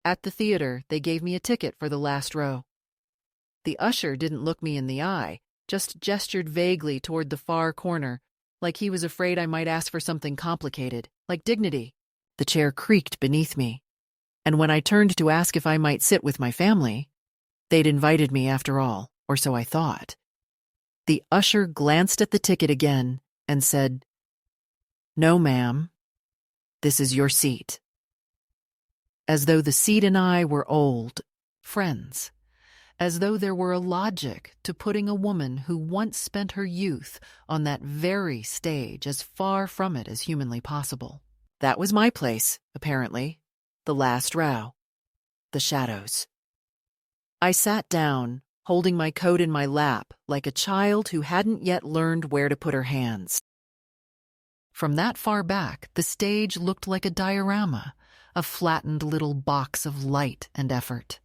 At the theater, they gave me a ticket for the last row. The usher didn't look me in the eye, just gestured vaguely toward the far corner, like he was afraid I might ask for something complicated, like dignity. The chair creaked beneath me, and when I turned to ask if I might sit with my family, they'd invited me after all, or so I thought. The usher glanced at the ticket again and said, "No, ma'am, this is your seat." As though the seat and I were old friends. As though there were a logic to putting a woman who once spent her youth on that very stage as far from it as humanly possible. That was my place, apparently. The last row. The shadows. I sat down, holding my coat in my lap like a child who hadn't yet learned where to put her hands. From that far back, the stage looked like a diorama, a flattened little box of light and effort.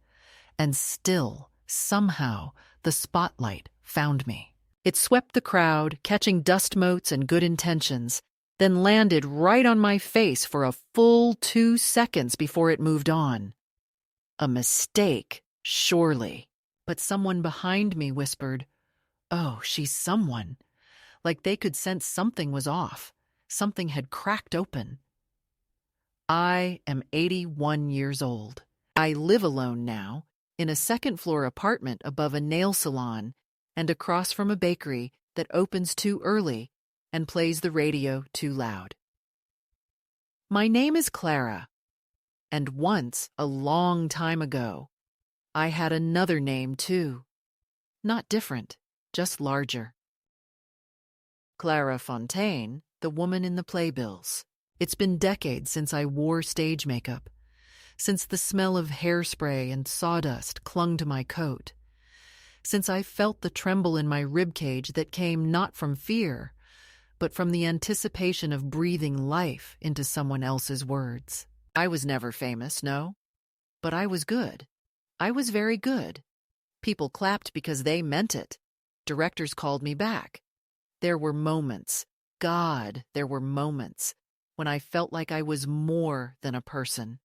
And still, somehow, the spotlight found me. It swept the crowd, catching dust motes and good intentions, then landed right on my face for a full 2 seconds before it moved on. A mistake, surely. But someone behind me whispered, "Oh, she's someone." Like they could sense something was off. Something had cracked open. I am 81 years old. I live alone now, in a second-floor apartment above a nail salon and across from a bakery that opens too early and plays the radio too loud. My name is Clara, and once, a long time ago, I had another name too. Not different, just larger. Clara Fontaine, the woman in the playbills. It's been decades since I wore stage makeup, since the smell of hairspray and sawdust clung to my coat, since I felt the tremble in my ribcage that came not from fear, but from the anticipation of breathing life into someone else's words. I was never famous, no, but I was good. I was very good. People clapped because they meant it. Directors called me back. There were moments, God, there were moments, when I felt like I was more than a person.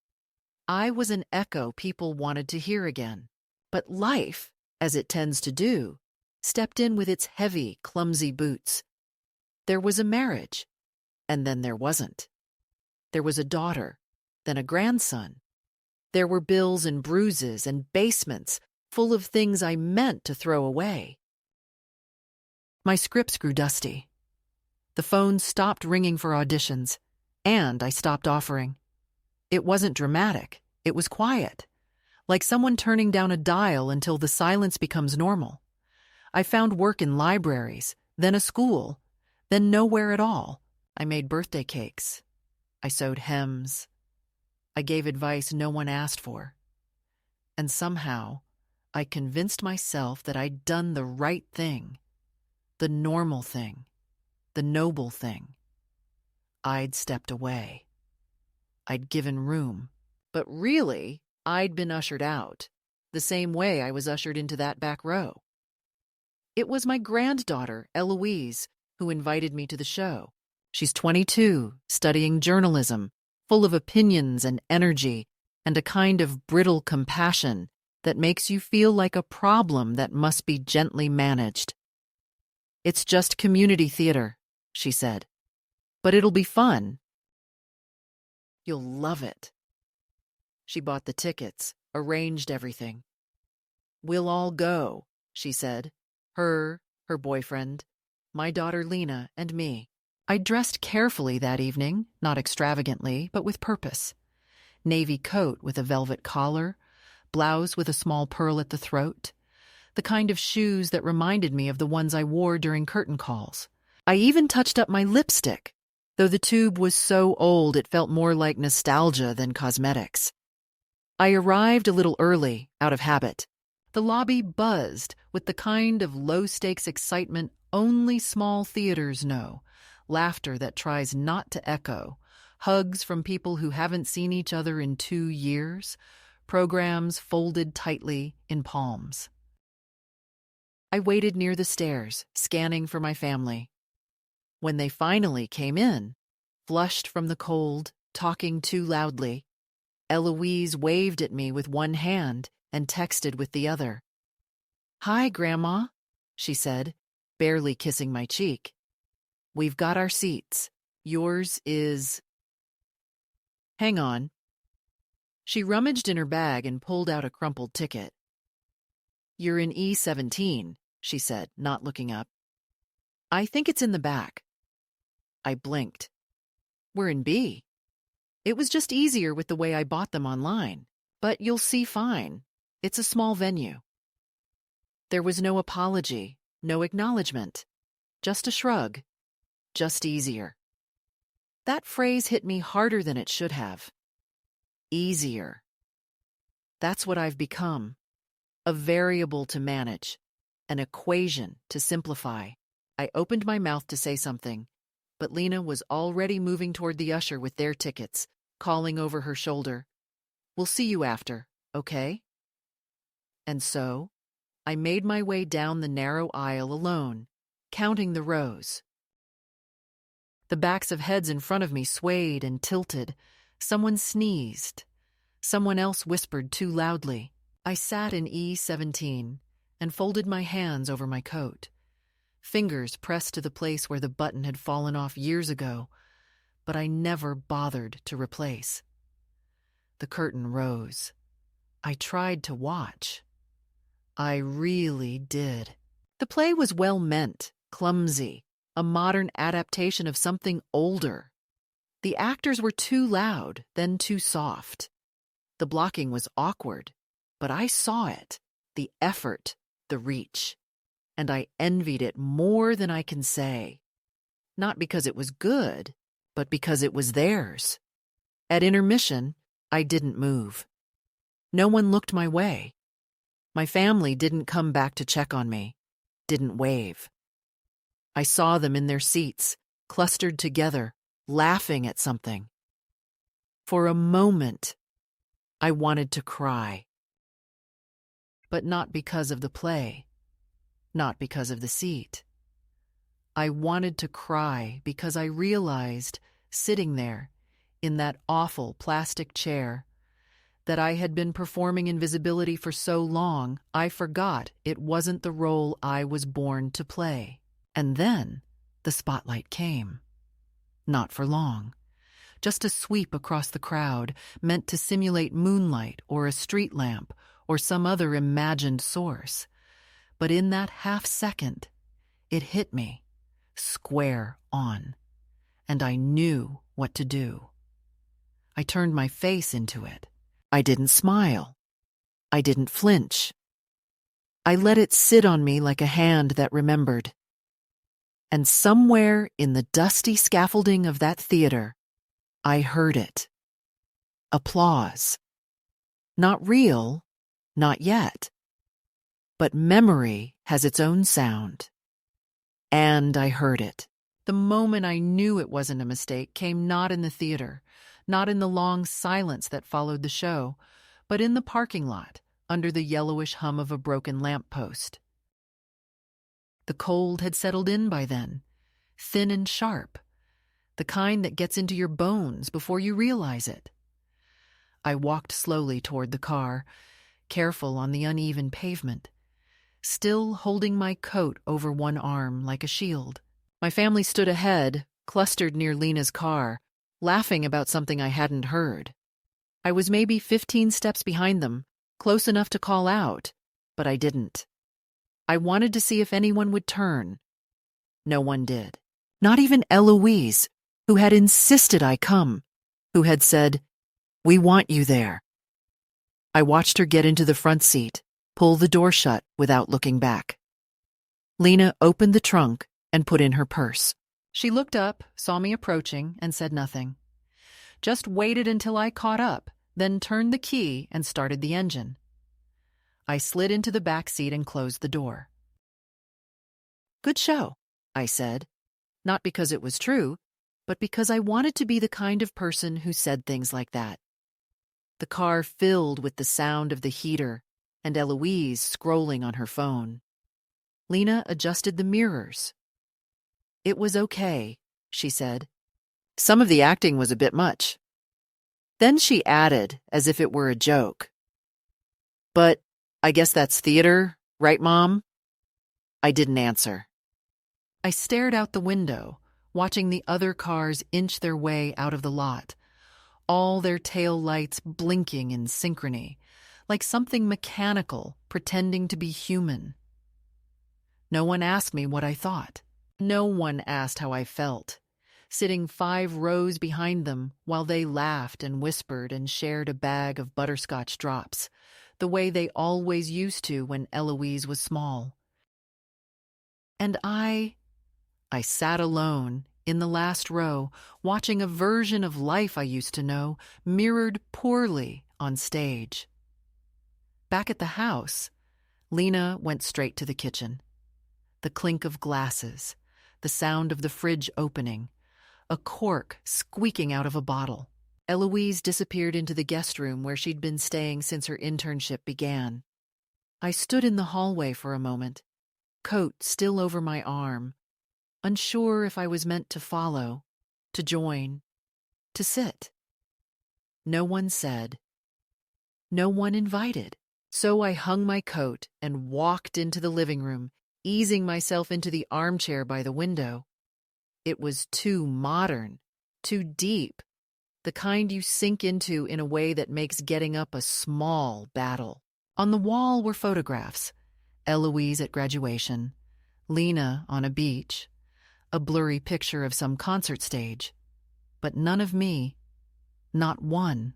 I was an echo people wanted to hear again. But life, as it tends to do, stepped in with its heavy, clumsy boots. There was a marriage, and then there wasn't. There was a daughter, then a grandson. There were bills and bruises and basements full of things I meant to throw away. My scripts grew dusty. The phone stopped ringing for auditions, and I stopped offering. It wasn't dramatic. It was quiet, like someone turning down a dial until the silence becomes normal. I found work in libraries, then a school, then nowhere at all. I made birthday cakes. I sewed hems. I gave advice no one asked for. And somehow, I convinced myself that I'd done the right thing, the normal thing, the noble thing. I'd stepped away. I'd given room. But really, I'd been ushered out, the same way I was ushered into that back row. It was my granddaughter, Eloise, who invited me to the show. She's 22, studying journalism, full of opinions and energy, and a kind of brittle compassion that makes you feel like a problem that must be gently managed. "It's just community theater," she said. "But it'll be fun. You'll love it." She bought the tickets, arranged everything. "We'll all go," she said. Her boyfriend, my daughter Lena, and me. I dressed carefully that evening, not extravagantly, but with purpose. Navy coat with a velvet collar, blouse with a small pearl at the throat, the kind of shoes that reminded me of the ones I wore during curtain calls. I even touched up my lipstick, though the tube was so old it felt more like nostalgia than cosmetics. I arrived a little early, out of habit. The lobby buzzed with the kind of low-stakes excitement only small theaters know, laughter that tries not to echo, hugs from people who haven't seen each other in 2 years, programs folded tightly in palms. I waited near the stairs, scanning for my family. When they finally came in, flushed from the cold, talking too loudly, Eloise waved at me with one hand and texted with the other. "Hi, Grandma," she said, barely kissing my cheek. "We've got our seats. Yours is—" Hang on. She rummaged in her bag and pulled out a crumpled ticket. "You're in E17, she said, not looking up. "I think it's in the back." I blinked. "We're in B. It was just easier with the way I bought them online. But you'll see fine. It's a small venue." There was no apology, no acknowledgement. Just a shrug. Just easier. That phrase hit me harder than it should have. Easier. That's what I've become. A variable to manage. An equation to simplify. I opened my mouth to say something, but Lena was already moving toward the usher with their tickets, calling over her shoulder, "We'll see you after, okay?" And so, I made my way down the narrow aisle alone, counting the rows. The backs of heads in front of me swayed and tilted. Someone sneezed. Someone else whispered too loudly. I sat in E17 and folded my hands over my coat. Fingers pressed to the place where the button had fallen off years ago, but I never bothered to replace. The curtain rose. I tried to watch. I really did. The play was well-meant, clumsy, a modern adaptation of something older. The actors were too loud, then too soft. The blocking was awkward, but I saw it, the effort, the reach. And I envied it more than I can say. Not because it was good, but because it was theirs. At intermission, I didn't move. No one looked my way. My family didn't come back to check on me, didn't wave. I saw them in their seats, clustered together, laughing at something. For a moment, I wanted to cry. But not because of the play, not because of the seat. I wanted to cry because I realized, sitting there, in that awful plastic chair, that I had been performing invisibility for so long, I forgot it wasn't the role I was born to play. And then the spotlight came. Not for long. Just a sweep across the crowd, meant to simulate moonlight or a street lamp or some other imagined source. But in that half-second, it hit me, square on, and I knew what to do. I turned my face into it. I didn't smile. I didn't flinch. I let it sit on me like a hand that remembered. And somewhere in the dusty scaffolding of that theater, I heard it. Applause. Not real, not yet. But memory has its own sound. And I heard it. The moment I knew it wasn't a mistake came not in the theater, not in the long silence that followed the show, but in the parking lot, under the yellowish hum of a broken lamppost. The cold had settled in by then, thin and sharp, the kind that gets into your bones before you realize it. I walked slowly toward the car, careful on the uneven pavement, still holding my coat over one arm like a shield. My family stood ahead, clustered near Lena's car, laughing about something I hadn't heard. I was maybe 15 steps behind them, close enough to call out, but I didn't. I wanted to see if anyone would turn. No one did. Not even Eloise, who had insisted I come, who had said, "We want you there." I watched her get into the front seat, pull the door shut without looking back. Lena opened the trunk and put in her purse. She looked up, saw me approaching, and said nothing. Just waited until I caught up, then turned the key and started the engine. I slid into the back seat and closed the door. "Good show," I said, not because it was true, but because I wanted to be the kind of person who said things like that. The car filled with the sound of the heater and Eloise scrolling on her phone. Lena adjusted the mirrors. "It was okay," she said. "Some of the acting was a bit much." Then she added, as if it were a joke, "But I guess that's theater, right, Mom?" I didn't answer. I stared out the window, watching the other cars inch their way out of the lot, all their tail lights blinking in synchrony, like something mechanical pretending to be human. No one asked me what I thought. No one asked how I felt, sitting 5 rows behind them while they laughed and whispered and shared a bag of butterscotch drops, the way they always used to when Eloise was small. And I sat alone in the last row, watching a version of life I used to know mirrored poorly on stage. Back at the house, Lena went straight to the kitchen. The clink of glasses, the sound of the fridge opening, a cork squeaking out of a bottle. Eloise disappeared into the guest room where she'd been staying since her internship began. I stood in the hallway for a moment, coat still over my arm, unsure if I was meant to follow, to join, to sit. No one said. No one invited. So I hung my coat and walked into the living room, easing myself into the armchair by the window. It was too modern, too deep, the kind you sink into in a way that makes getting up a small battle. On the wall were photographs: Eloise at graduation, Lena on a beach, a blurry picture of some concert stage. But none of me. Not one.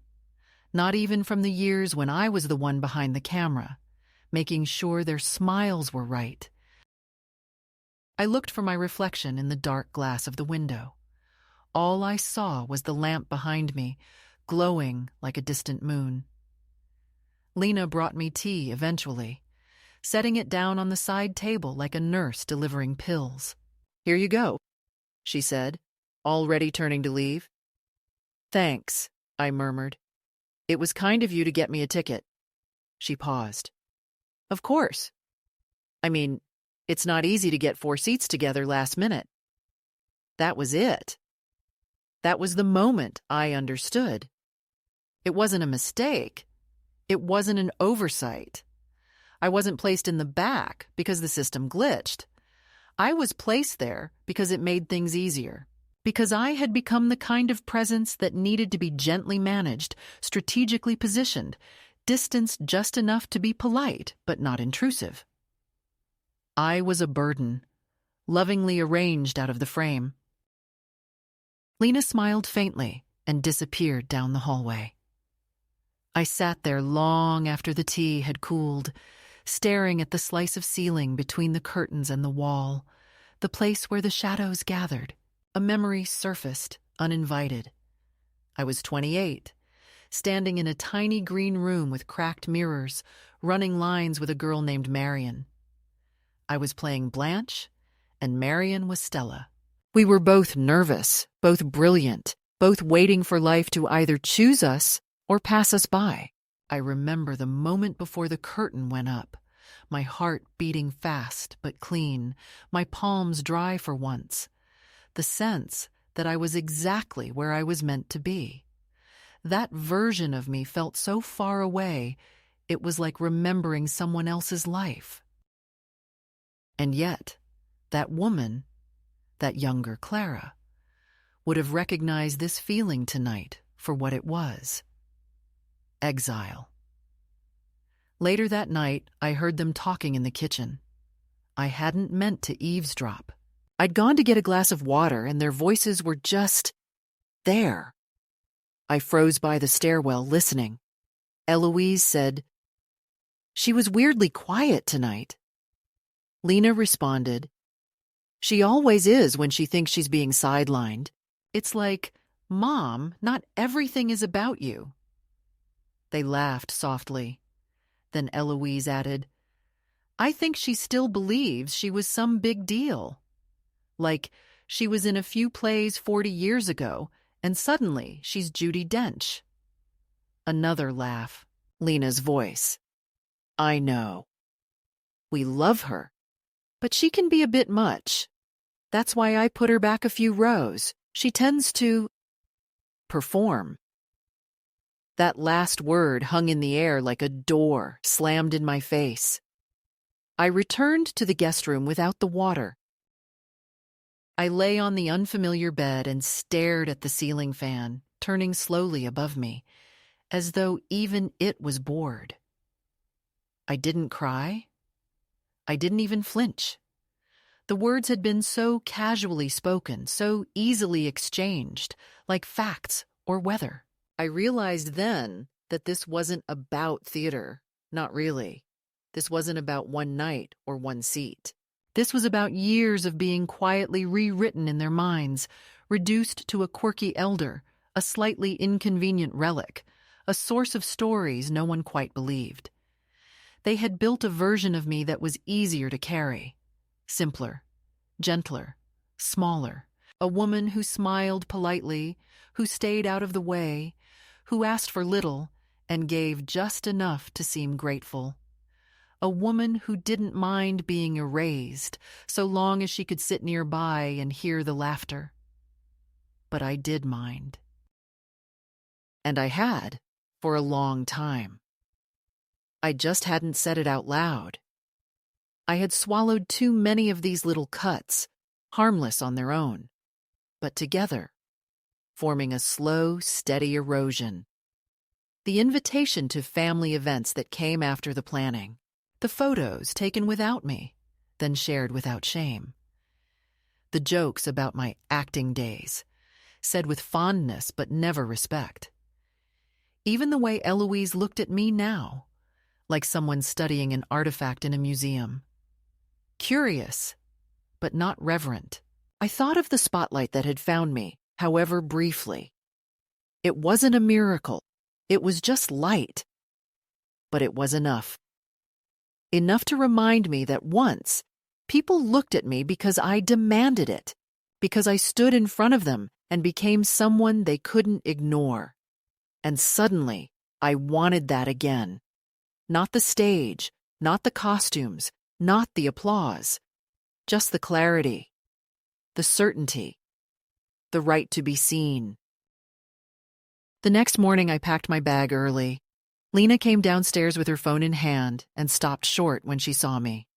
Not even from the years when I was the one behind the camera, making sure their smiles were right. I looked for my reflection in the dark glass of the window. All I saw was the lamp behind me, glowing like a distant moon. Lena brought me tea eventually, setting it down on the side table like a nurse delivering pills. "Here you go," she said, already turning to leave. "Thanks," I murmured. "It was kind of you to get me a ticket." She paused. "Of course. I mean, it's not easy to get 4 seats together last minute." That was it. That was the moment I understood. It wasn't a mistake. It wasn't an oversight. I wasn't placed in the back because the system glitched. I was placed there because it made things easier. Because I had become the kind of presence that needed to be gently managed, strategically positioned, distanced just enough to be polite but not intrusive. I was a burden, lovingly arranged out of the frame. Lena smiled faintly and disappeared down the hallway. I sat there long after the tea had cooled, staring at the slice of ceiling between the curtains and the wall, the place where the shadows gathered. A memory surfaced, uninvited. I was 28, standing in a tiny green room with cracked mirrors, running lines with a girl named Marion. I was playing Blanche, and Marion was Stella. We were both nervous, both brilliant, both waiting for life to either choose us or pass us by. I remember the moment before the curtain went up, my heart beating fast but clean, my palms dry for once. The sense that I was exactly where I was meant to be. That version of me felt so far away, it was like remembering someone else's life. And yet, that woman, that younger Clara, would have recognized this feeling tonight for what it was: exile. Later that night, I heard them talking in the kitchen. I hadn't meant to eavesdrop. I'd gone to get a glass of water, and their voices were just there. I froze by the stairwell, listening. Eloise said, "She was weirdly quiet tonight." Lena responded, "She always is when she thinks she's being sidelined. It's like, Mom, not everything is about you." They laughed softly. Then Eloise added, "I think she still believes she was some big deal. Like, she was in a few plays 40 years ago, and suddenly she's Judi Dench." Another laugh. Lena's voice. "I know. We love her, but she can be a bit much. That's why I put her back a few rows. She tends to perform." That last word hung in the air like a door slammed in my face. I returned to the guest room without the water. I lay on the unfamiliar bed and stared at the ceiling fan, turning slowly above me, as though even it was bored. I didn't cry. I didn't even flinch. The words had been so casually spoken, so easily exchanged, like facts or weather. I realized then that this wasn't about theater. Not really. This wasn't about one night or one seat. This was about years of being quietly rewritten in their minds, reduced to a quirky elder, a slightly inconvenient relic, a source of stories no one quite believed. They had built a version of me that was easier to carry, simpler, gentler, smaller, a woman who smiled politely, who stayed out of the way, who asked for little and gave just enough to seem grateful. A woman who didn't mind being erased so long as she could sit nearby and hear the laughter. But I did mind. And I had, for a long time. I just hadn't said it out loud. I had swallowed too many of these little cuts, harmless on their own, but together, forming a slow, steady erosion. The invitation to family events that came after the planning. The photos taken without me, then shared without shame. The jokes about my acting days, said with fondness but never respect. Even the way Eloise looked at me now, like someone studying an artifact in a museum. Curious, but not reverent. I thought of the spotlight that had found me, however briefly. It wasn't a miracle. It was just light. But it was enough. Enough to remind me that once, people looked at me because I demanded it, because I stood in front of them and became someone they couldn't ignore. And suddenly, I wanted that again. Not the stage, not the costumes, not the applause, just the clarity, the certainty, the right to be seen. The next morning, I packed my bag early. Lena came downstairs with her phone in hand and stopped short when she saw me.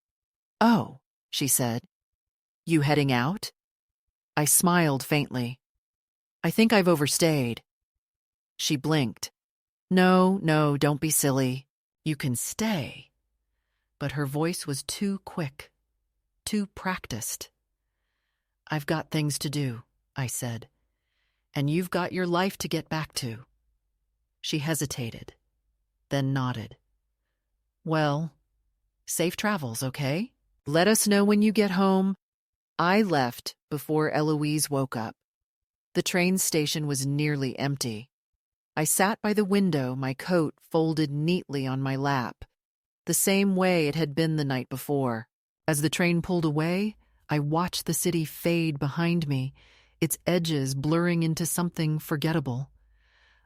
"Oh," she said. "You heading out?" I smiled faintly. "I think I've overstayed." She blinked. No, don't be silly. You can stay." But her voice was too quick, too practiced. "I've got things to do," I said. "And you've got your life to get back to." She hesitated, then nodded. "Well, safe travels, okay? Let us know when you get home." I left before Eloise woke up. The train station was nearly empty. I sat by the window, my coat folded neatly on my lap, the same way it had been the night before. As the train pulled away, I watched the city fade behind me, its edges blurring into something forgettable.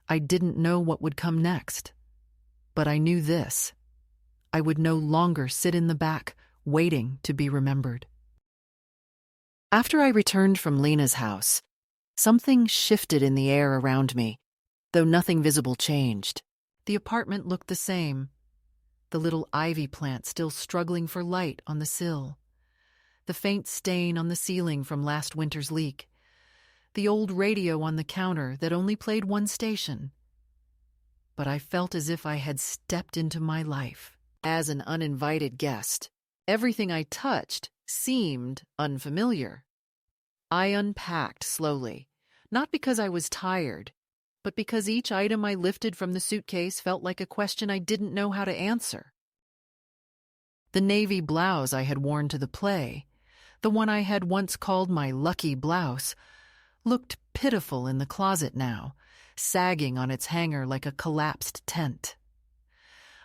I didn't know what would come next. But I knew this. I would no longer sit in the back, waiting to be remembered. After I returned from Lena's house, something shifted in the air around me, though nothing visible changed. The apartment looked the same, the little ivy plant still struggling for light on the sill, the faint stain on the ceiling from last winter's leak, the old radio on the counter that only played one station. But I felt as if I had stepped into my life as an uninvited guest. Everything I touched seemed unfamiliar. I unpacked slowly, not because I was tired, but because each item I lifted from the suitcase felt like a question I didn't know how to answer. The navy blouse I had worn to the play, the one I had once called my lucky blouse, looked pitiful in the closet now, sagging on its hanger like a collapsed tent.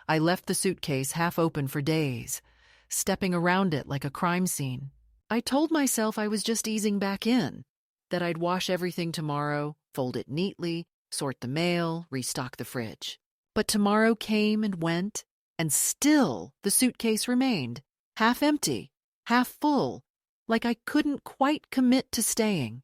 I left the suitcase half open for days, stepping around it like a crime scene. I told myself I was just easing back in, that I'd wash everything tomorrow, fold it neatly, sort the mail, restock the fridge. But tomorrow came and went, and still the suitcase remained, half empty, half full, like I couldn't quite commit to staying.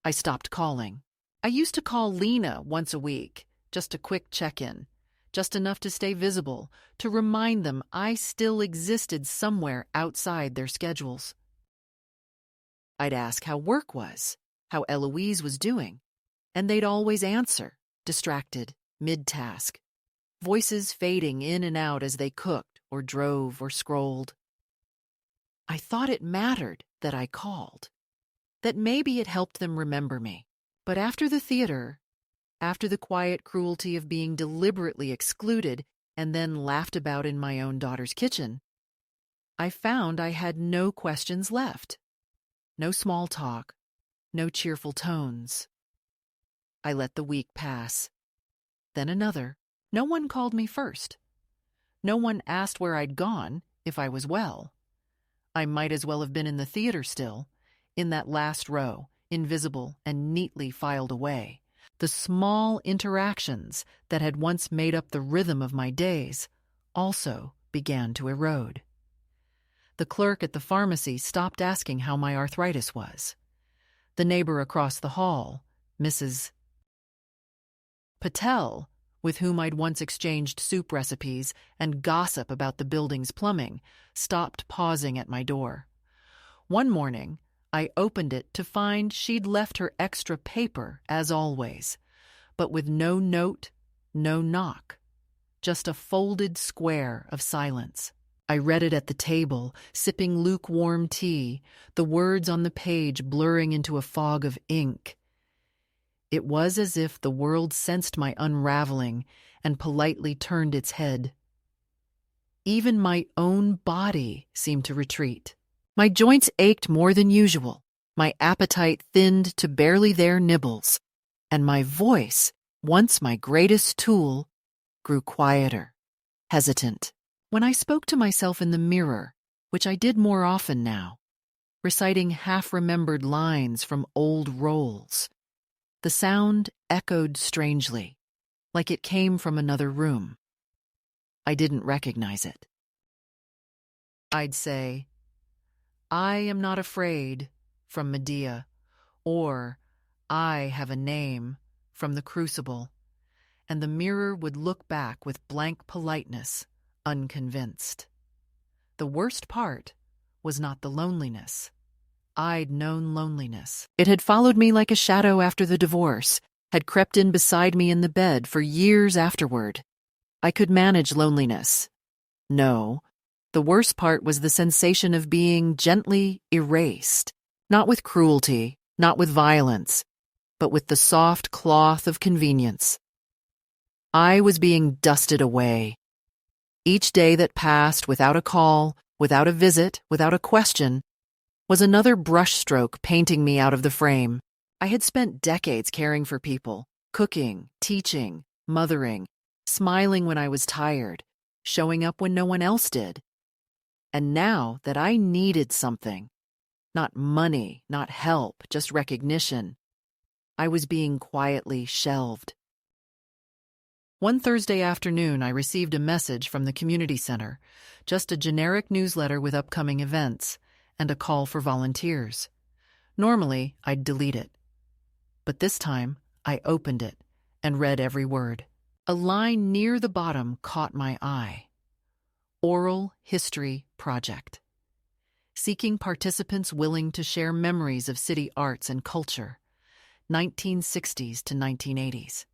I stopped calling. I used to call Lena once a week, just a quick check-in, just enough to stay visible, to remind them I still existed somewhere outside their schedules. I'd ask how work was, how Eloise was doing, and they'd always answer, distracted, mid-task, voices fading in and out as they cooked or drove or scrolled. I thought it mattered that I called, that maybe it helped them remember me. But after the theater, after the quiet cruelty of being deliberately excluded and then laughed about in my own daughter's kitchen, I found I had no questions left. No small talk, no cheerful tones. I let the week pass. Then another. No one called me first. No one asked where I'd gone, if I was well. I might as well have been in the theater still, in that last row, invisible and neatly filed away. The small interactions that had once made up the rhythm of my days also began to erode. The clerk at the pharmacy stopped asking how my arthritis was. The neighbor across the hall, Mrs. Patel, with whom I'd once exchanged soup recipes and gossip about the building's plumbing, stopped pausing at my door. One morning, I opened it to find she'd left her extra paper, as always, but with no note, no knock, just a folded square of silence. I read it at the table, sipping lukewarm tea, the words on the page blurring into a fog of ink. It was as if the world sensed my unraveling and politely turned its head. Even my own body seemed to retreat. My joints ached more than usual, my appetite thinned to barely there nibbles, and my voice, once my greatest tool, grew quieter, hesitant. When I spoke to myself in the mirror, which I did more often now, reciting half-remembered lines from old roles, the sound echoed strangely, like it came from another room. I didn't recognize it. I'd say, "I am not afraid," from Medea, or "I have a name," from The Crucible, and the mirror would look back with blank politeness, unconvinced. The worst part was not the loneliness. I'd known loneliness. It had followed me like a shadow after the divorce, had crept in beside me in the bed for years afterward. I could manage loneliness. No, the worst part was the sensation of being gently erased, not with cruelty, not with violence, but with the soft cloth of convenience. I was being dusted away. Each day that passed without a call, without a visit, without a question, was another brushstroke painting me out of the frame. I had spent decades caring for people, cooking, teaching, mothering, smiling when I was tired, showing up when no one else did. And now that I needed something, not money, not help, just recognition, I was being quietly shelved. One Thursday afternoon, I received a message from the community center, just a generic newsletter with upcoming events, and a call for volunteers. Normally, I'd delete it. But this time, I opened it and read every word. A line near the bottom caught my eye. Oral History Project. Seeking participants willing to share memories of city arts and culture, 1960s to 1980s.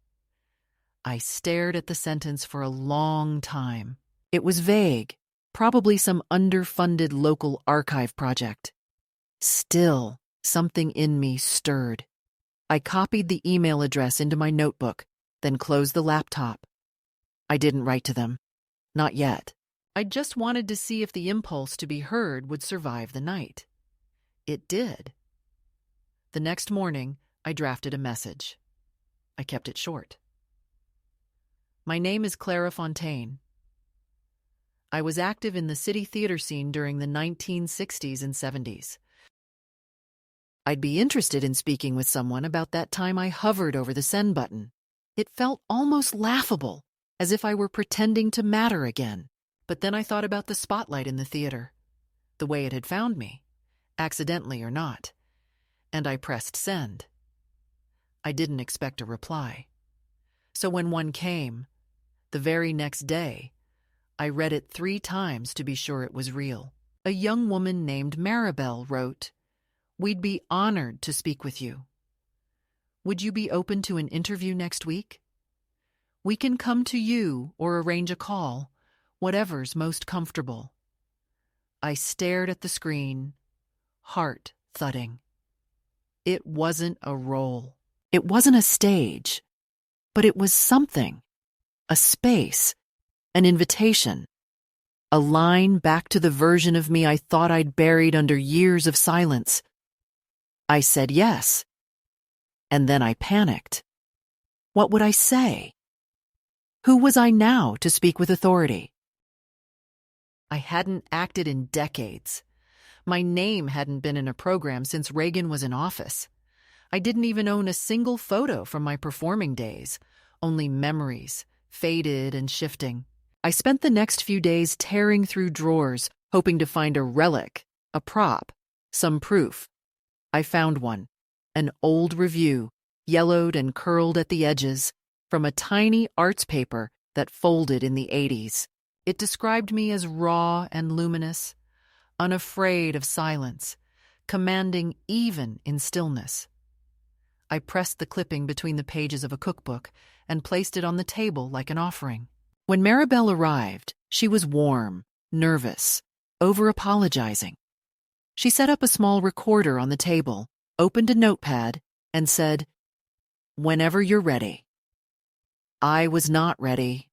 I stared at the sentence for a long time. It was vague, probably some underfunded local archive project. Still, something in me stirred. I copied the email address into my notebook, then closed the laptop. I didn't write to them. Not yet. I just wanted to see if the impulse to be heard would survive the night. It did. The next morning, I drafted a message. I kept it short. My name is Clara Fontaine. I was active in the city theater scene during the 1960s and 70s. I'd be interested in speaking with someone about that time I hovered over the send button. It felt almost laughable, as if I were pretending to matter again. But then I thought about the spotlight in the theater, the way it had found me, accidentally or not, and I pressed send. I didn't expect a reply. So when one came, the very next day, I read it 3 times to be sure it was real. A young woman named Maribel wrote, "We'd be honored to speak with you. Would you be open to an interview next week? We can come to you or arrange a call, whatever's most comfortable." I stared at the screen, heart thudding. It wasn't a role. It wasn't a stage. But it was something. A space. An invitation. A line back to the version of me I thought I'd buried under years of silence. I said yes. And then I panicked. What would I say? Who was I now to speak with authority? I hadn't acted in decades. My name hadn't been in a program since Reagan was in office. I didn't even own a single photo from my performing days, only memories, faded and shifting. I spent the next few days tearing through drawers, hoping to find a relic, a prop, some proof. I found one, an old review, yellowed and curled at the edges, from a tiny arts paper that folded in the 80s. It described me as raw and luminous, unafraid of silence, commanding even in stillness. I pressed the clipping between the pages of a cookbook and placed it on the table like an offering. When Maribel arrived, she was warm, nervous, over-apologizing. She set up a small recorder on the table, opened a notepad, and said, "Whenever you're ready." I was not ready.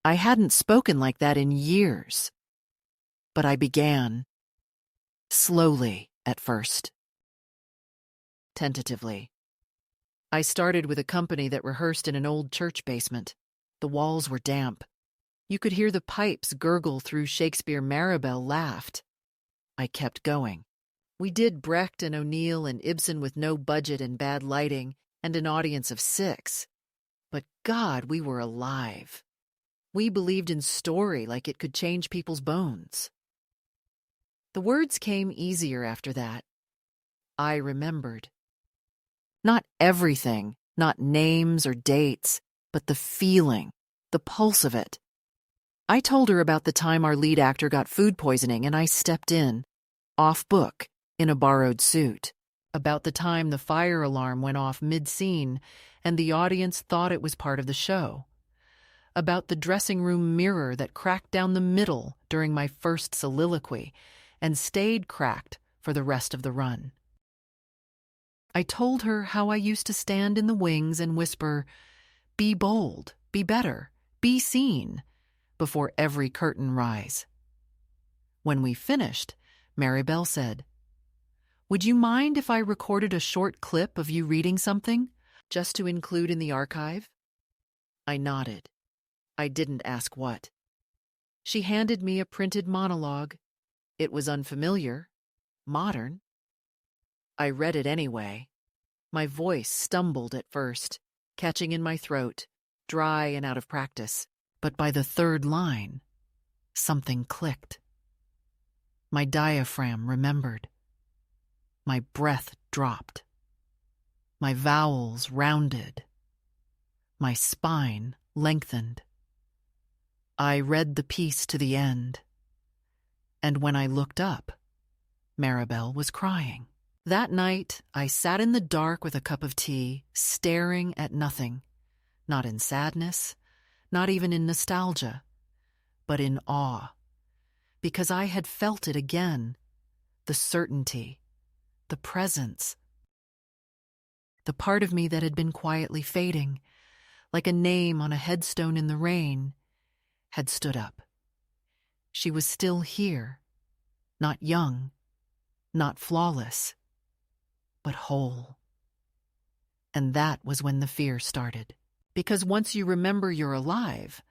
I hadn't spoken like that in years. But I began. Slowly at first. Tentatively. I started with a company that rehearsed in an old church basement. The walls were damp. You could hear the pipes gurgle through Shakespeare. Maribel laughed. I kept going. We did Brecht and O'Neill and Ibsen with no budget and bad lighting and an audience of 6. But God, we were alive. We believed in story like it could change people's bones. The words came easier after that. I remembered. Not everything, not names or dates, but the feeling, the pulse of it. I told her about the time our lead actor got food poisoning and I stepped in, off book, in a borrowed suit. About the time the fire alarm went off mid-scene and the audience thought it was part of the show. About the dressing room mirror that cracked down the middle during my first soliloquy and stayed cracked for the rest of the run. I told her how I used to stand in the wings and whisper, "Be bold, be better, be seen," before every curtain rise. When we finished, Maribel said, "Would you mind if I recorded a short clip of you reading something, just to include in the archive?" I nodded. I didn't ask what. She handed me a printed monologue. It was unfamiliar, modern. I read it anyway. My voice stumbled at first, catching in my throat, dry and out of practice. But by the 3rd line, something clicked. My diaphragm remembered. My breath dropped. My vowels rounded. My spine lengthened. I read the piece to the end. And when I looked up, Maribel was crying. That night, I sat in the dark with a cup of tea, staring at nothing, not in sadness, not even in nostalgia, but in awe, because I had felt it again, the certainty, the presence. The part of me that had been quietly fading, like a name on a headstone in the rain, had stood up. She was still here, not young, not flawless, but whole. And that was when the fear started. Because once you remember you're alive,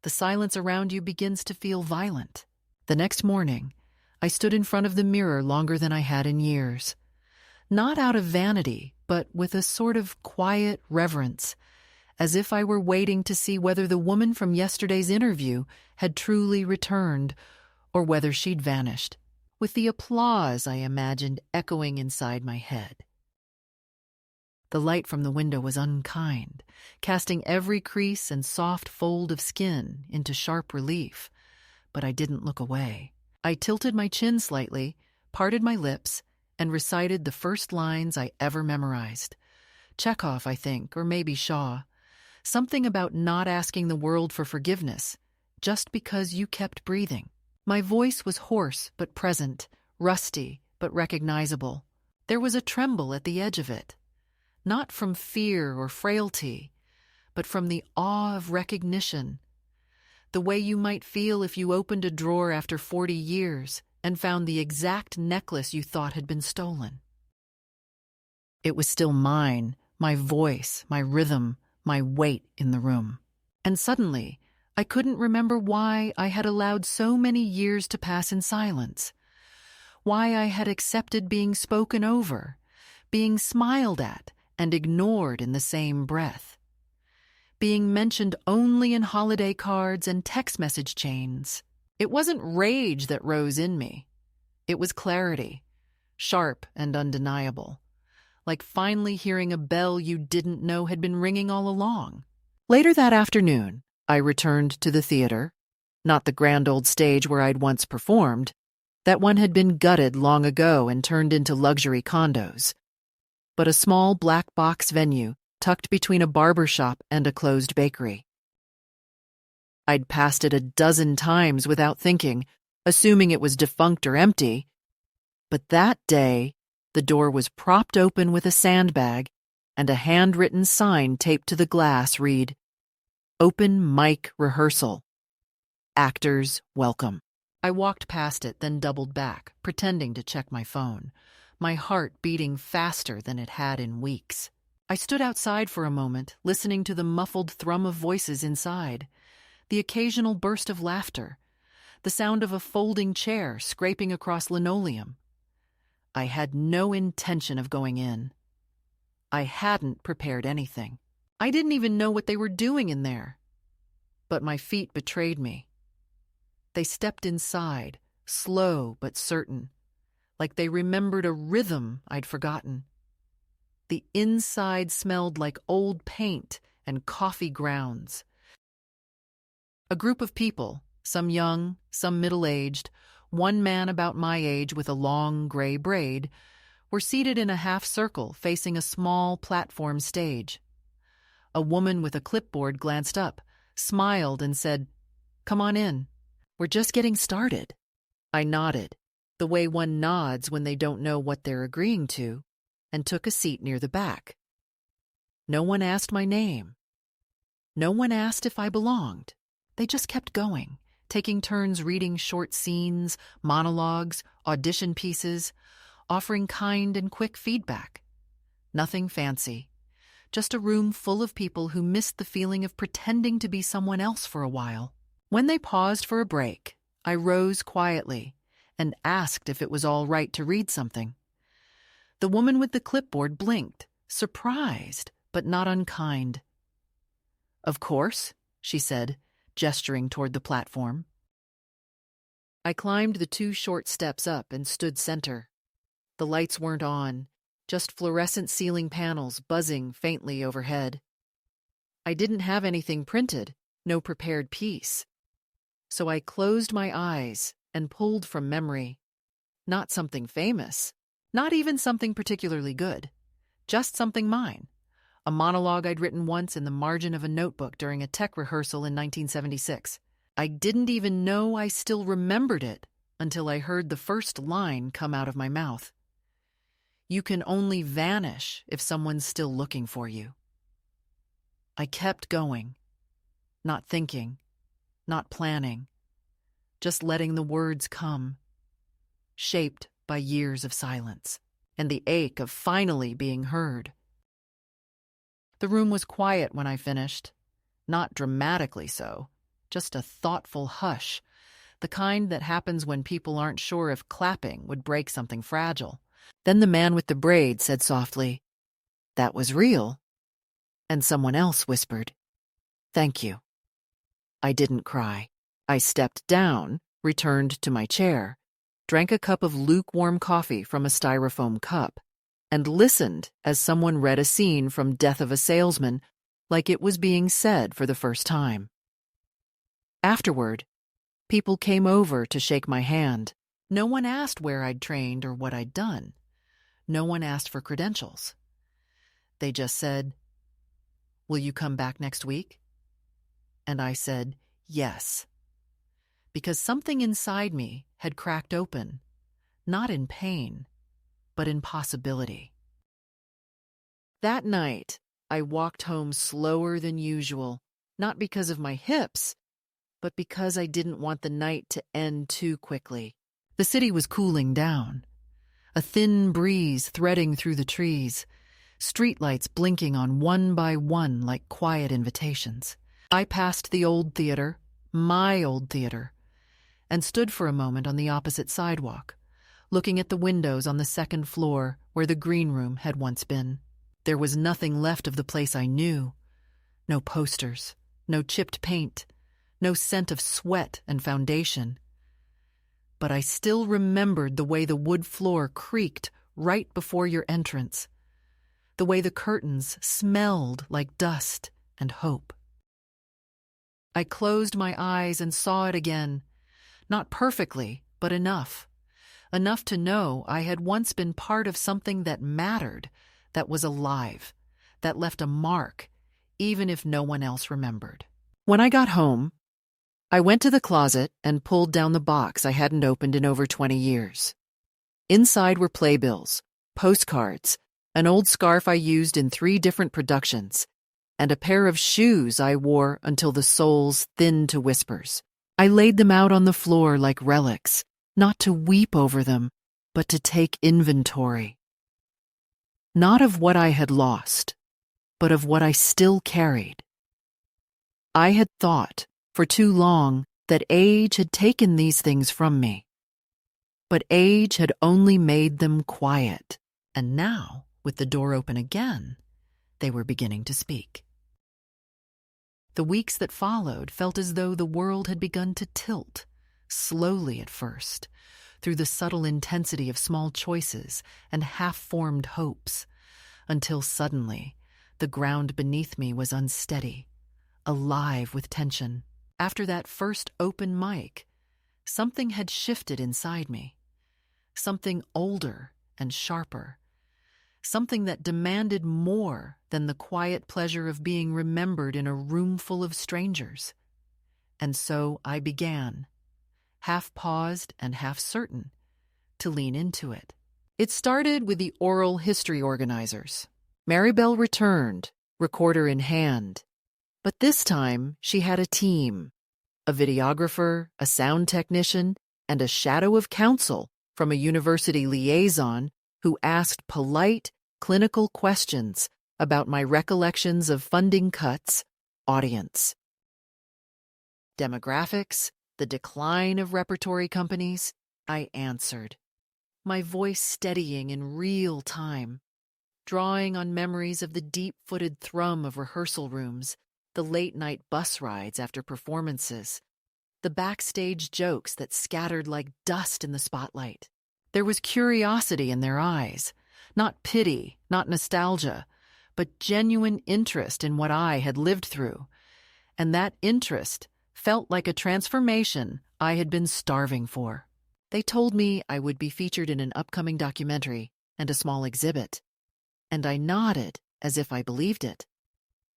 the silence around you begins to feel violent. The next morning, I stood in front of the mirror longer than I had in years. Not out of vanity, but with a sort of quiet reverence, as if I were waiting to see whether the woman from yesterday's interview had truly returned, or whether she'd vanished, with the applause I imagined echoing inside my head. The light from the window was unkind, casting every crease and soft fold of skin into sharp relief, but I didn't look away. I tilted my chin slightly, parted my lips, and recited the first lines I ever memorized. Chekhov, I think, or maybe Shaw. Something about not asking the world for forgiveness, just because you kept breathing. My voice was hoarse but present, rusty but recognizable. There was a tremble at the edge of it, not from fear or frailty, but from the awe of recognition, the way you might feel if you opened a drawer after 40 years and found the exact necklace you thought had been stolen. It was still mine, my voice, my rhythm, my weight in the room. And suddenly, I couldn't remember why I had allowed so many years to pass in silence, why I had accepted being spoken over, being smiled at and ignored in the same breath, being mentioned only in holiday cards and text message chains. It wasn't rage that rose in me. It was clarity, sharp and undeniable, like finally hearing a bell you didn't know had been ringing all along. Later that afternoon, I returned to the theater, not the grand old stage where I'd once performed. That one had been gutted long ago and turned into luxury condos, but a small black box venue tucked between a barber shop and a closed bakery. I'd passed it a dozen times without thinking, assuming it was defunct or empty, but that day the door was propped open with a sandbag and a handwritten sign taped to the glass read, "Open Mic Rehearsal. Actors welcome." I walked past it, then doubled back, pretending to check my phone, my heart beating faster than it had in weeks. I stood outside for a moment, listening to the muffled thrum of voices inside, the occasional burst of laughter, the sound of a folding chair scraping across linoleum. I had no intention of going in. I hadn't prepared anything. I didn't even know what they were doing in there. But my feet betrayed me. They stepped inside, slow but certain, like they remembered a rhythm I'd forgotten. The inside smelled like old paint and coffee grounds. A group of people, some young, some middle-aged, one man about my age with a long gray braid, were seated in a half circle facing a small platform stage. A woman with a clipboard glanced up, smiled, and said, "Come on in. We're just getting started." I nodded, the way one nods when they don't know what they're agreeing to, and took a seat near the back. No one asked my name. No one asked if I belonged. They just kept going, taking turns reading short scenes, monologues, audition pieces, offering kind and quick feedback. Nothing fancy, just a room full of people who missed the feeling of pretending to be someone else for a while. When they paused for a break, I rose quietly and asked if it was all right to read something. The woman with the clipboard blinked, surprised but not unkind. "Of course," she said, gesturing toward the platform. I climbed the 2 short steps up and stood center. The lights weren't on, just fluorescent ceiling panels buzzing faintly overhead. I didn't have anything printed, no prepared piece. So I closed my eyes and pulled from memory. Not something famous, not even something particularly good, just something mine. A monologue I'd written once in the margin of a notebook during a tech rehearsal in 1976. I didn't even know I still remembered it until I heard the first line come out of my mouth. You can only vanish if someone's still looking for you. I kept going, not thinking, not planning, just letting the words come, shaped by years of silence and the ache of finally being heard. The room was quiet when I finished, not dramatically so, just a thoughtful hush, the kind that happens when people aren't sure if clapping would break something fragile. Then the man with the braid said softly, "That was real." And someone else whispered, "Thank you." I didn't cry. I stepped down, returned to my chair, drank a cup of lukewarm coffee from a styrofoam cup, and listened as someone read a scene from Death of a Salesman like it was being said for the first time. Afterward, people came over to shake my hand. No one asked where I'd trained or what I'd done. No one asked for credentials. They just said, "Will you come back next week?" And I said, yes, because something inside me had cracked open, not in pain, but in possibility. That night, I walked home slower than usual, not because of my hips, but because I didn't want the night to end too quickly. The city was cooling down, a thin breeze threading through the trees, streetlights blinking on one by one like quiet invitations. I passed the old theater, my old theater, and stood for a moment on the opposite sidewalk, looking at the windows on the second floor where the green room had once been. There was nothing left of the place I knew. No posters, no chipped paint, no scent of sweat and foundation. But I still remembered the way the wood floor creaked right before your entrance, the way the curtains smelled like dust and hope. I closed my eyes and saw it again, not perfectly, but enough to know I had once been part of something that mattered, that was alive, that left a mark, even if no one else remembered. When I got home, I went to the closet and pulled down the box I hadn't opened in over 20 years. Inside were playbills, postcards, an old scarf I used in 3 different productions, and a pair of shoes I wore until the soles thinned to whispers. I laid them out on the floor like relics, not to weep over them, but to take inventory. Not of what I had lost, but of what I still carried. I had thought, for too long, that age had taken these things from me. But age had only made them quiet, and now, with the door open again, they were beginning to speak. The weeks that followed felt as though the world had begun to tilt, slowly at first, through the subtle intensity of small choices and half-formed hopes, until suddenly the ground beneath me was unsteady, alive with tension. After that first open mic, something had shifted inside me, something older and sharper, something that demanded more than the quiet pleasure of being remembered in a room full of strangers. And so I began, half paused and half certain, to lean into it. It started with the oral history organizers. Maribel returned, recorder in hand. But this time she had a team, a videographer, a sound technician, and a shadow of counsel from a university liaison who asked polite, clinical questions about my recollections of funding cuts, audience, demographics, the decline of repertory companies. I answered, my voice steadying in real time, drawing on memories of the deep-footed thrum of rehearsal rooms, the late-night bus rides after performances, the backstage jokes that scattered like dust in the spotlight. There was curiosity in their eyes, not pity, not nostalgia, but genuine interest in what I had lived through. And that interest felt like a transformation I had been starving for. They told me I would be featured in an upcoming documentary and a small exhibit, and I nodded as if I believed it,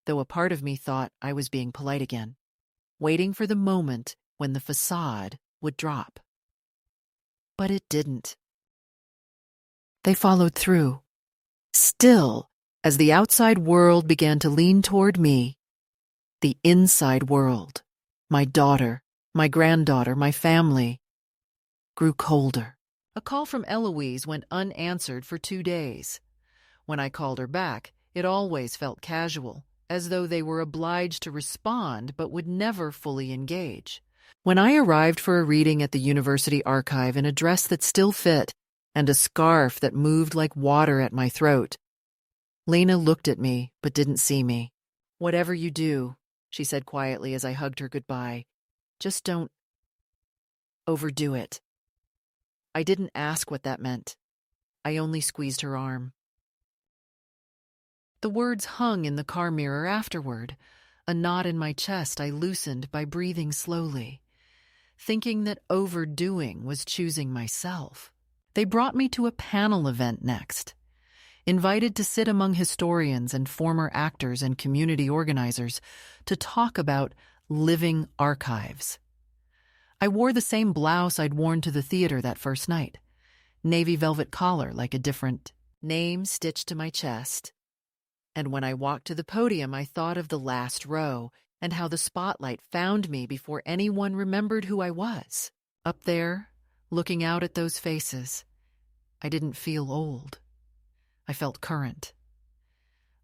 though a part of me thought I was being polite again, waiting for the moment when the facade would drop. But it didn't. They followed through. Still, as the outside world began to lean toward me, the inside world, my daughter, my granddaughter, my family, grew colder. A call from Eloise went unanswered for 2 days. When I called her back, it always felt casual, as though they were obliged to respond but would never fully engage. When I arrived for a reading at the university archive in a dress that still fit and a scarf that moved like water at my throat, Lena looked at me but didn't see me. "Whatever you do," she said quietly as I hugged her goodbye, "just don't overdo it." I didn't ask what that meant. I only squeezed her arm. The words hung in the car mirror afterward. A knot in my chest I loosened by breathing slowly, thinking that overdoing was choosing myself. They brought me to a panel event next, invited to sit among historians and former actors and community organizers to talk about living archives. I wore the same blouse I'd worn to the theater that first night, navy velvet collar like a different name stitched to my chest. And when I walked to the podium, I thought of the last row and how the spotlight found me before anyone remembered who I was. Up there, looking out at those faces, I didn't feel old. I felt current.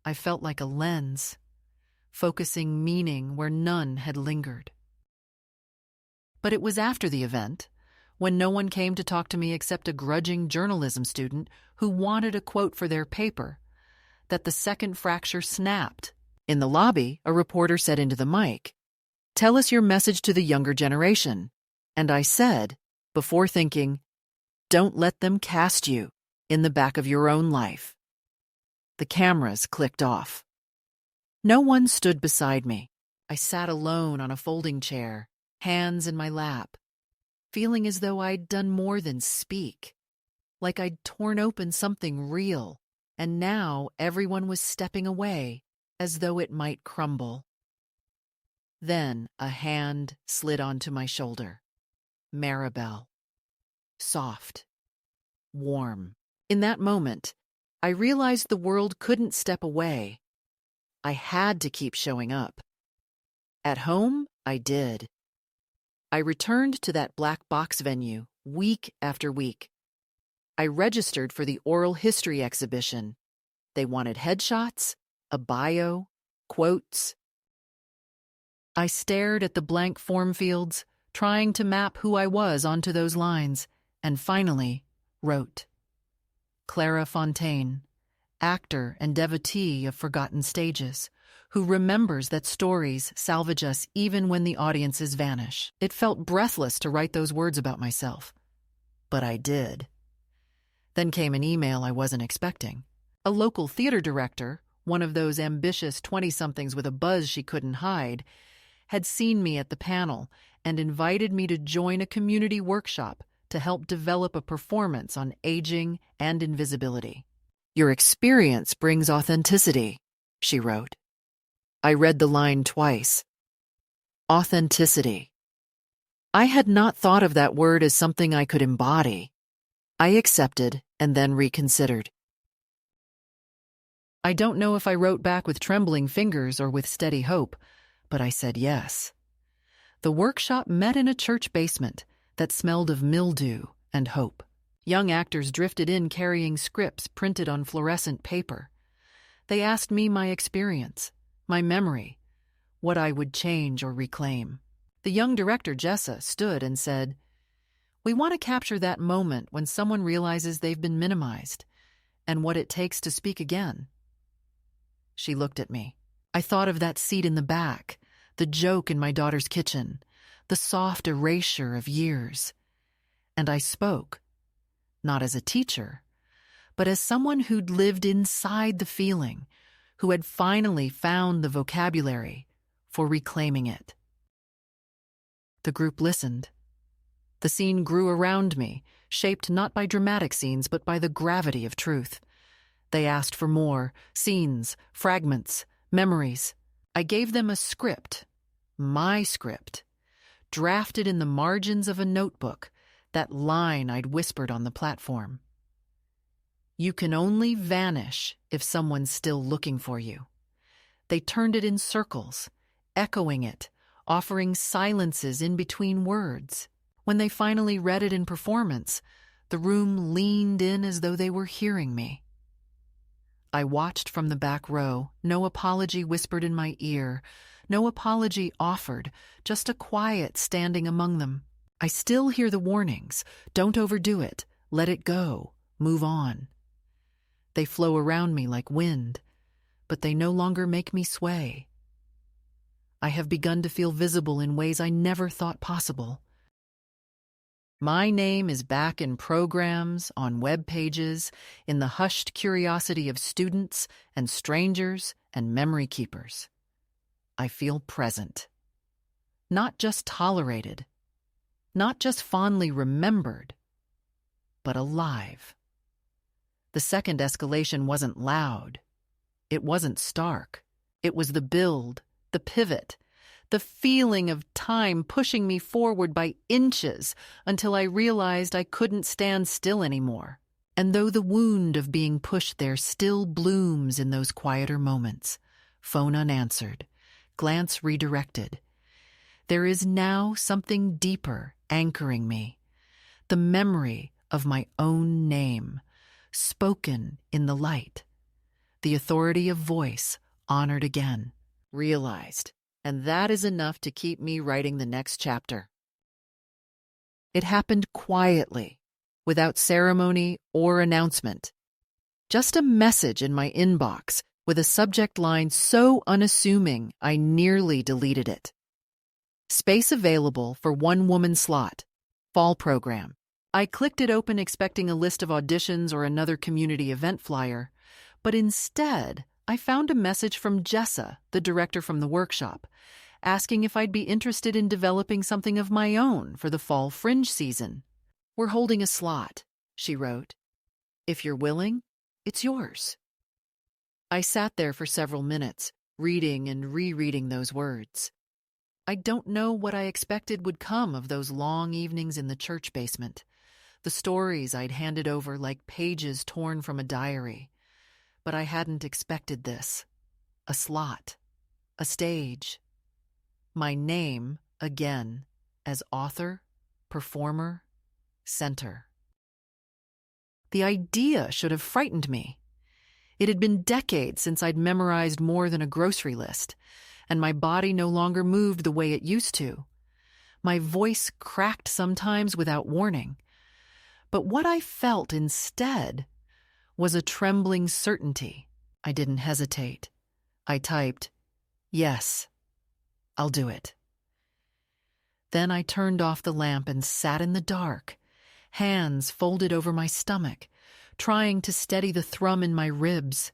I felt like a lens, focusing meaning where none had lingered. But it was after the event, when no one came to talk to me except a grudging journalism student who wanted a quote for their paper, that the second fracture snapped. In the lobby, a reporter said into the mic, "Tell us your message to the younger generation." And I said, before thinking, "Don't let them cast you in the back of your own life." The cameras clicked off. No one stood beside me. I sat alone on a folding chair, hands in my lap, feeling as though I'd done more than speak, like I'd torn open something real, and now everyone was stepping away as though it might crumble. Then a hand slid onto my shoulder. Maribel. Soft. Warm. In that moment, I realized the world couldn't step away. I had to keep showing up. At home, I did. I returned to that black box venue week after week. I registered for the oral history exhibition. They wanted headshots, a bio, quotes. I stared at the blank form fields, trying to map who I was onto those lines, and finally wrote. Clara Fontaine, actor and devotee of forgotten stages, who remembers that stories salvage us even when the audiences vanish. It felt breathless to write those words about myself, but I did. Then came an email I wasn't expecting. A local theater director, one of those ambitious 20-somethings with a buzz she couldn't hide, had seen me at the panel and invited me to join a community workshop to help develop a performance on aging and invisibility. Your experience brings authenticity, she wrote. I read the line twice. Authenticity. I had not thought of that word as something I could embody. I accepted and then reconsidered. I don't know if I wrote back with trembling fingers or with steady hope, but I said yes. The workshop met in a church basement that smelled of mildew and hope. Young actors drifted in carrying scripts printed on fluorescent paper. They asked me my experience, my memory, what I would change or reclaim. The young director, Jessa, stood and said, "We want to capture that moment when someone realizes they've been minimized and what it takes to speak again." She looked at me. I thought of that seat in the back, the joke in my daughter's kitchen, the soft erasure of years. And I spoke, not as a teacher, but as someone who'd lived inside the feeling, who had finally found the vocabulary for reclaiming it. The group listened. The scene grew around me, shaped not by dramatic scenes, but by the gravity of truth. They asked for more, scenes, fragments, memories. I gave them a script, my script, drafted in the margins of a notebook, that line I'd whispered on the platform. You can only vanish if someone's still looking for you. They turned it in circles, echoing it, offering silences in between words. When they finally read it in performance, the room leaned in as though they were hearing me. I watched from the back row, no apology whispered in my ear, no apology offered, just a quiet standing among them. I still hear the warnings, don't overdo it, let it go, move on. They flow around me like wind, but they no longer make me sway. I have begun to feel visible in ways I never thought possible. My name is back in programs, on web pages, in the hushed curiosity of students and strangers and memory keepers. I feel present. Not just tolerated, not just fondly remembered, but alive. The second escalation wasn't loud. It wasn't stark. It was the build, the pivot, the feeling of time pushing me forward by inches until I realized I couldn't stand still anymore. And though the wound of being pushed there still blooms in those quieter moments, phone unanswered, glance redirected, there is now something deeper anchoring me, the memory of my own name, spoken in the light, the authority of voice honored again, realized, and that is enough to keep me writing the next chapter. It happened quietly, without ceremony or announcement. Just a message in my inbox with a subject line so unassuming I nearly deleted it. Space available for one woman slot. Fall program. I clicked it open expecting a list of auditions or another community event flyer, but instead I found a message from Jessa, the director from the workshop, asking if I'd be interested in developing something of my own for the fall fringe season. "We're holding a slot," she wrote. "If you're willing, it's yours." I sat there for several minutes, reading and rereading those words. I don't know what I expected would come of those long evenings in the church basement, the stories I'd handed over like pages torn from a diary. But I hadn't expected this. A slot. A stage. My name, again, as author, performer, center. The idea should have frightened me. It had been decades since I'd memorized more than a grocery list, and my body no longer moved the way it used to. My voice cracked sometimes without warning. But what I felt instead was a trembling certainty. I didn't hesitate. I typed, "Yes, I'll do it." Then I turned off the lamp and sat in the dark, hands folded over my stomach, trying to steady the thrum in my ribs.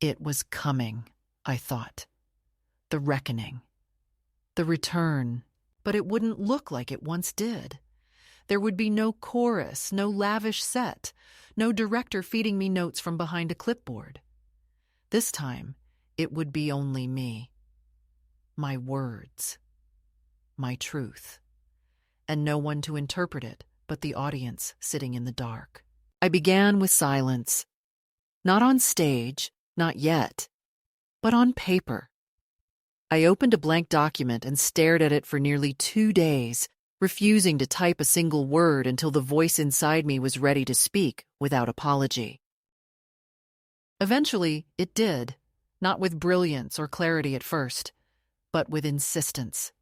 It was coming, I thought. The reckoning. The return. But it wouldn't look like it once did. There would be no chorus, no lavish set, no director feeding me notes from behind a clipboard. This time, it would be only me. My words. My truth. And no one to interpret it but the audience sitting in the dark. I began with silence. Not on stage, not yet, but on paper. I opened a blank document and stared at it for nearly 2 days, refusing to type a single word until the voice inside me was ready to speak without apology. Eventually, it did, not with brilliance or clarity at first, but with insistence.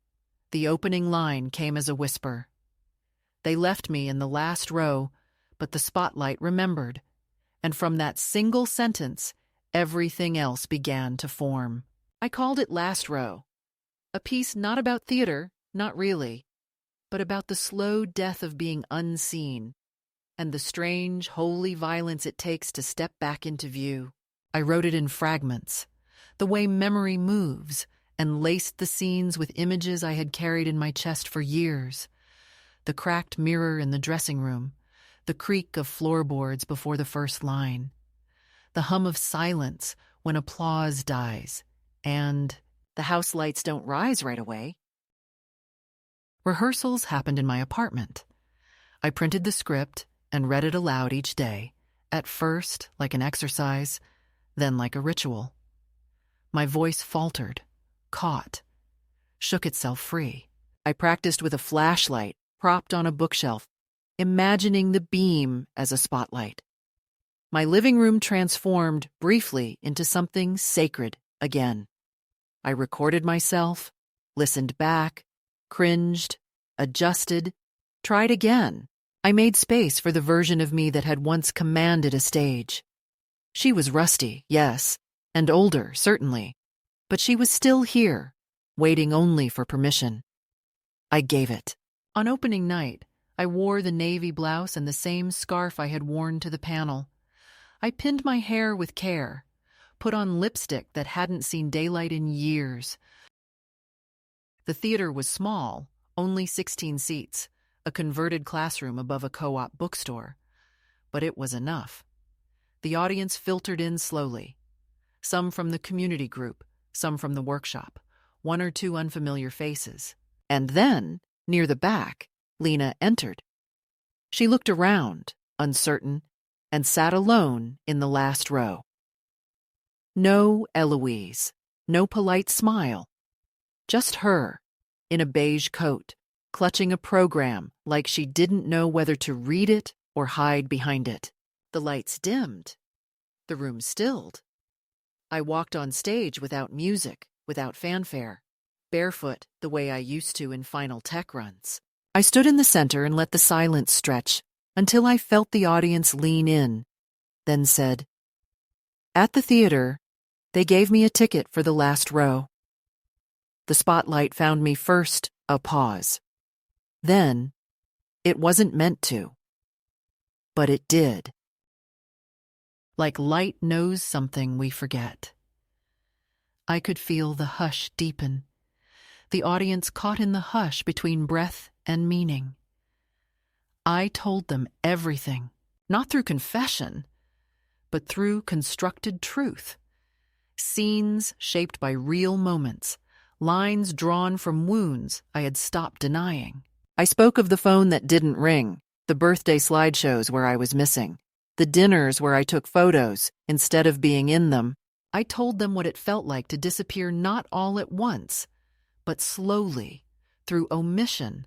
The opening line came as a whisper. They left me in the last row, but the spotlight remembered, and from that single sentence, everything else began to form. I called it Last Row, a piece not about theater, not really, but about the slow death of being unseen and the strange, holy violence it takes to step back into view. I wrote it in fragments, the way memory moves, and laced the scenes with images I had carried in my chest for years. The cracked mirror in the dressing room, the creak of floorboards before the first line, the hum of silence when applause dies, and the house lights don't rise right away. Rehearsals happened in my apartment. I printed the script and read it aloud each day, at first like an exercise, then like a ritual. My voice faltered, caught, shook itself free. I practiced with a flashlight propped on a bookshelf, imagining the beam as a spotlight. My living room transformed briefly into something sacred again. I recorded myself, listened back, cringed, adjusted, tried again. I made space for the version of me that had once commanded a stage. She was rusty, yes, and older, certainly, but she was still here, waiting only for permission. I gave it. On opening night, I wore the navy blouse and the same scarf I had worn to the panel. I pinned my hair with care, put on lipstick that hadn't seen daylight in years. The theater was small, only 16 seats, a converted classroom above a co-op bookstore. But it was enough. The audience filtered in slowly. Some from the community group, some from the workshop, one or two unfamiliar faces. And then, near the back, Lena entered. She looked around, uncertain, and sat alone in the last row. No Eloise, no polite smile. Just her, in a beige coat, clutching a program like she didn't know whether to read it or hide behind it. The lights dimmed. The room stilled. I walked on stage without music, without fanfare, barefoot the way I used to in final tech runs. I stood in the center and let the silence stretch until I felt the audience lean in, then said, "At the theater, they gave me a ticket for the last row." The spotlight found me first, a pause. Then, it wasn't meant to. But it did. Like light knows something we forget. I could feel the hush deepen, the audience caught in the hush between breath and meaning. I told them everything, not through confession, but through constructed truth. Scenes shaped by real moments, lines drawn from wounds I had stopped denying. I spoke of the phone that didn't ring, the birthday slideshows where I was missing, the dinners where I took photos instead of being in them. I told them what it felt like to disappear not all at once, but slowly, through omission,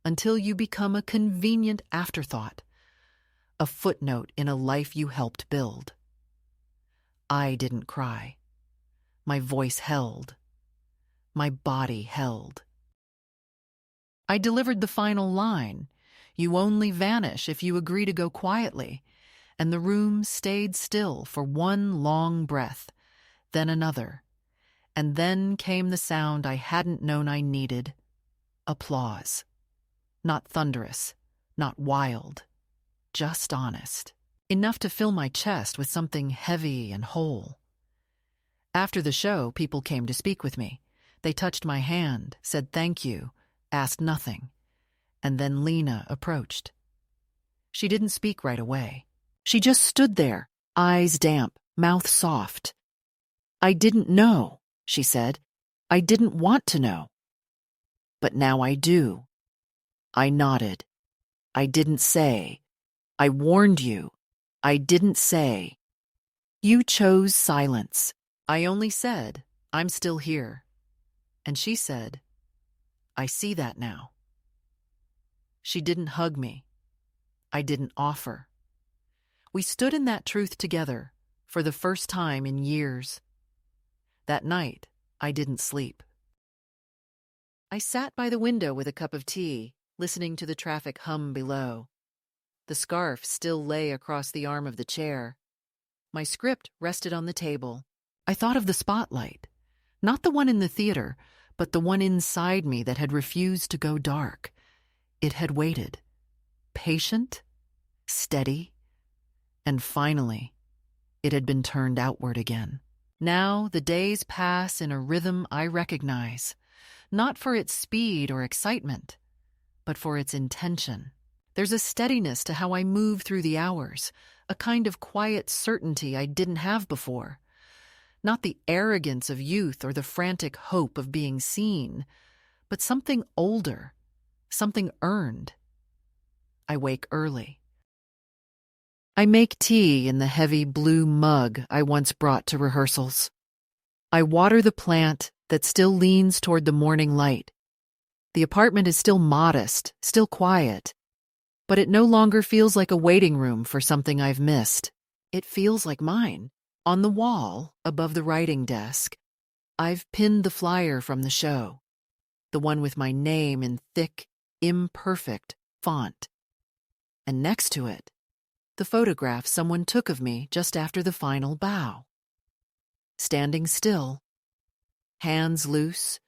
until you become a convenient afterthought, a footnote in a life you helped build. I didn't cry. My voice held. My body held. I delivered the final line, "You only vanish if you agree to go quietly," and the room stayed still for one long breath, then another, and then came the sound I hadn't known I needed: applause. Not thunderous, not wild, just honest, enough to fill my chest with something heavy and whole. After the show, people came to speak with me. They touched my hand, said thank you, asked nothing, and then Lena approached. She didn't speak right away. She just stood there, eyes damp, mouth soft. "I didn't know," she said. "I didn't want to know. But now I do." I nodded. "I didn't say. I warned you. I didn't say. You chose silence." I only said, "I'm still here." And she said, "I see that now." She didn't hug me. I didn't offer. We stood in that truth together for the first time in years. That night, I didn't sleep. I sat by the window with a cup of tea, listening to the traffic hum below. The scarf still lay across the arm of the chair. My script rested on the table. I thought of the spotlight, not the one in the theater, but the one inside me that had refused to go dark. It had waited, patient, steady, and finally, it had been turned outward again. Now the days pass in a rhythm I recognize, not for its speed or excitement, but for its intention. There's a steadiness to how I move through the hours, a kind of quiet certainty I didn't have before. Not the arrogance of youth or the frantic hope of being seen, but something older, something earned. I wake early. I make tea in the heavy blue mug I once brought to rehearsals. I water the plant that still leans toward the morning light. The apartment is still modest, still quiet, but it no longer feels like a waiting room for something I've missed. It feels like mine. On the wall, above the writing desk, I've pinned the flyer from the show, the one with my name in thick, imperfect font. And next to it, the photograph someone took of me just after the final bow. Standing still, hands loose,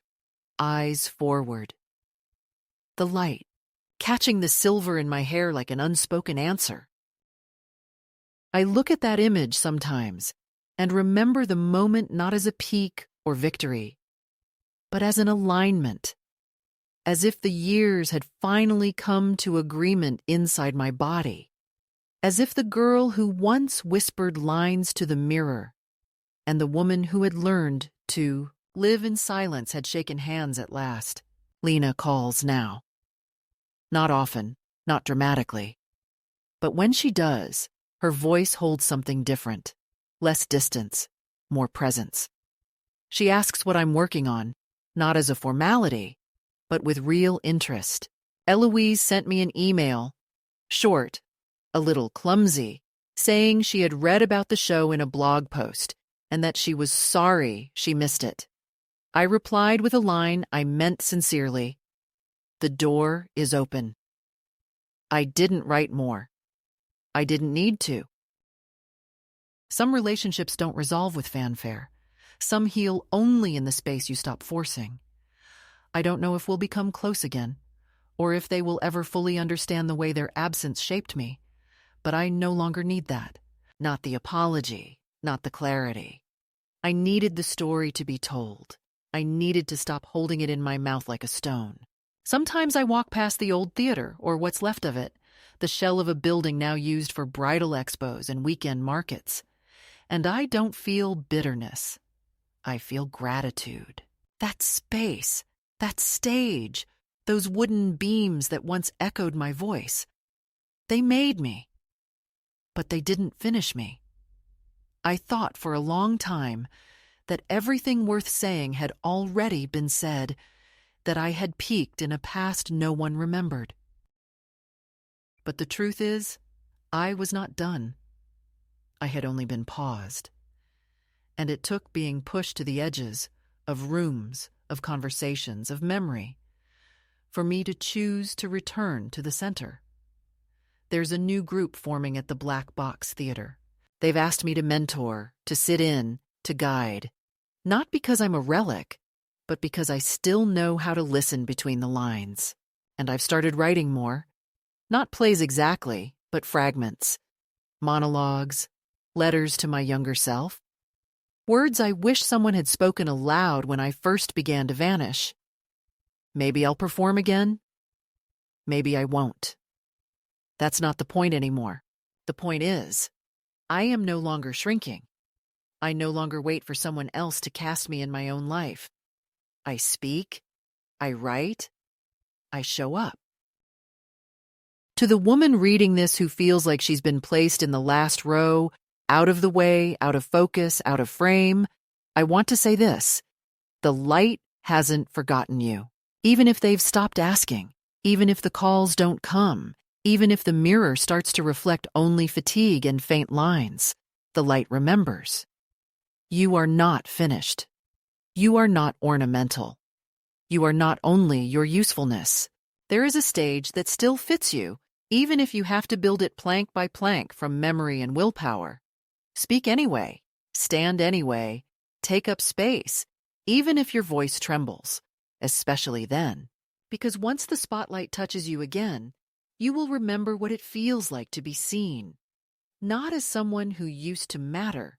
eyes forward. The light, catching the silver in my hair like an unspoken answer. I look at that image sometimes and remember the moment not as a peak or victory, but as an alignment, as if the years had finally come to agreement inside my body, as if the girl who once whispered lines to the mirror and the woman who had learned to live in silence had shaken hands at last. Lena calls now. Not often, not dramatically. But when she does, her voice holds something different. Less distance, more presence. She asks what I'm working on, not as a formality, but with real interest. Eloise sent me an email, short, a little clumsy, saying she had read about the show in a blog post and that she was sorry she missed it. I replied with a line I meant sincerely. The door is open. I didn't write more. I didn't need to. Some relationships don't resolve with fanfare. Some heal only in the space you stop forcing. I don't know if we'll become close again, or if they will ever fully understand the way their absence shaped me, but I no longer need that. Not the apology, not the clarity. I needed the story to be told. I needed to stop holding it in my mouth like a stone. Sometimes I walk past the old theater, or what's left of it, the shell of a building now used for bridal expos and weekend markets, and I don't feel bitterness. I feel gratitude. That space, that stage, those wooden beams that once echoed my voice, they made me, but they didn't finish me. I thought for a long time that everything worth saying had already been said, that I had peaked in a past no one remembered. But the truth is, I was not done. I had only been paused. And it took being pushed to the edges of rooms, of conversations, of memory, for me to choose to return to the center. There's a new group forming at the Black Box Theater. They've asked me to mentor, to sit in, to guide. Not because I'm a relic, but because I still know how to listen between the lines. And I've started writing more. Not plays exactly, but fragments. Monologues, letters to my younger self. Words I wish someone had spoken aloud when I first began to vanish. Maybe I'll perform again. Maybe I won't. That's not the point anymore. The point is, I am no longer shrinking. I no longer wait for someone else to cast me in my own life. I speak, I write, I show up. To the woman reading this who feels like she's been placed in the last row, out of the way, out of focus, out of frame, I want to say this: the light hasn't forgotten you. Even if they've stopped asking, even if the calls don't come, even if the mirror starts to reflect only fatigue and faint lines, the light remembers. You are not finished. You are not ornamental. You are not only your usefulness. There is a stage that still fits you, even if you have to build it plank by plank from memory and willpower. Speak anyway, stand anyway, take up space, even if your voice trembles, especially then. Because once the spotlight touches you again, you will remember what it feels like to be seen, not as someone who used to matter,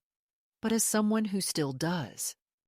but as someone who still does.